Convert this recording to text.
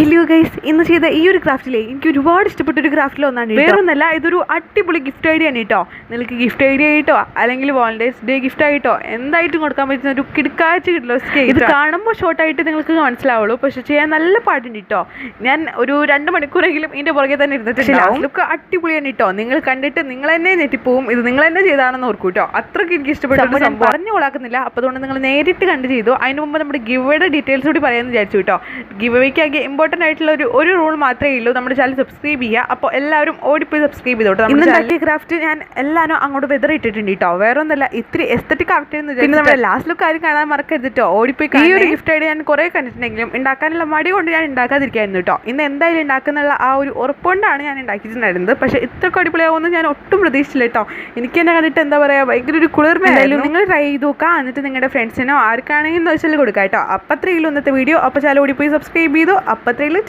Hello guys, ഇന്ന് ചെയ്ത ഈ ഒരു ക്രാഫ്റ്റിലെ എനിക്ക് ഒരുപാട് ഇഷ്ടപ്പെട്ട ഒരു ക്രാഫ്റ്റിൽ ഒന്നാണ്. വേറൊന്നല്ല, ഇതൊരു അടിപൊളി ഗിഫ്റ്റ് ഐഡിയ ആണ് കേട്ടോ. നിങ്ങൾക്ക് ഗിഫ്റ്റ് ഐഡിയ ആയിട്ടോ അല്ലെങ്കിൽ വാലന്റൈൻസ് ഡേ ഗിഫ്റ്റ് ആയിട്ടോ എന്തായിട്ടും കൊടുക്കാൻ പറ്റുന്ന ഒരു കിടക്കാഴ്ച കിട്ടുള്ള സ്കേറ്റ്. ഇത് കാണുമ്പോൾ ഷോർട്ടായിട്ട് നിങ്ങൾക്ക് മനസ്സിലാവുള്ളൂ, പക്ഷെ ചെയ്യാൻ നല്ല പാട്ടുണ്ട് കേട്ടോ. ഞാൻ ഒരു 2 മണിക്കൂറെങ്കിലും ഇതിൻ്റെ പുറകെ തന്നെ ഇരുന്നിട്ടുണ്ടാവും. ലുക്ക് അടിപൊളിയാണ് കേട്ടോ. നിങ്ങൾ കണ്ടിട്ട് നിങ്ങൾ തന്നെ ഞെട്ടിപ്പോവും. ഇത് നിങ്ങൾ തന്നെ ചെയ്താണെന്ന് ഓർക്കും കേട്ടോ. അത്രയ്ക്ക് എനിക്ക് ഇഷ്ടപ്പെട്ടു. ഞാൻ പറഞ്ഞു കൊളാക്കുന്നില്ല, അപ്പോൾ അതുകൊണ്ട് നിങ്ങൾ നേരിട്ട് കണ്ട് ചെയ്തു. അതിന് മുമ്പ് നമ്മുടെ ഗിവയുടെ ഡീറ്റെയിൽസ് കൂടി പറയാമെന്ന് വിചാരിച്ചു കേട്ടോ. ഗിവയ്ക്കാകെ ഇമ്പോർട്ടൻ്റ് ആയിട്ടുള്ള ഒരു റൂൾ മാത്രമേ ഉള്ളൂ. നമ്മുടെ ചാനൽ സബ്സ്ക്രൈബ് ചെയ്യുക. അപ്പോൾ എല്ലാവരും ഓടിപ്പോയി സബ്സ്ക്രൈബ് ചെയ്തോട്ടോ. ഇന്നത്തെ ക്രാഫ്റ്റ് ഞാൻ എല്ലാവരും അങ്ങോട്ട് വെതറിട്ടിട്ടുണ്ട് കേട്ടോ. വേറെ ഒന്നല്ല, ഇത്തിരി എസ്തറ്റിക് ആവട്ടെന്ന് വിചാരിച്ചു. നമ്മുടെ ലാസ്റ്റ് ലുക്ക് ആരും കാണാൻ മറക്കരുത് കേട്ടോ. ഓടിപ്പോയി ഈ ഒരു ഗിഫ്റ്റ് ആയിട്ട് ഞാൻ കുറേ കണ്ടിട്ടുണ്ടെങ്കിലും ഉണ്ടാക്കാനുള്ള മടി കൊണ്ട് ഞാൻ ഉണ്ടാക്കാതിരിക്കായിരുന്നു കേട്ടോ. ഇന്ന് എന്തായാലും ഉണ്ടാക്കുന്നുള്ള ആ ഒരു ഉറപ്പുകൊണ്ടാണ് ഞാൻ ഉണ്ടാക്കിയിട്ടുണ്ടായിരുന്നത്. പക്ഷേ ഇത്രയ്ക്ക് അടിപൊളിയാവുമെന്ന് ഞാൻ ഒട്ടും പ്രതീക്ഷിച്ചില്ല കേട്ടോ. എനിക്ക് തന്നെ കണ്ടിട്ട് എന്താ പറയുക, ഭയങ്കര ഒരു കുളിർമയായാലും. നിങ്ങൾ ട്രൈ ചെയ്ത് നോക്കുക, എന്നിട്ട് നിങ്ങളുടെ ഫ്രണ്ട്സിനോ ആർക്കാണെങ്കിലും വെച്ചാൽ കൊടുക്കാം കേട്ടോ. അപ്പത്രയുള്ളൂ ഇന്നത്തെ വീഡിയോ. അപ്പോൾ ചാനൽ ഓടിപ്പോയി സബ്സ്ക്രൈബ് ചെയ്തു. അപ്പത്രയുള്ളൂ.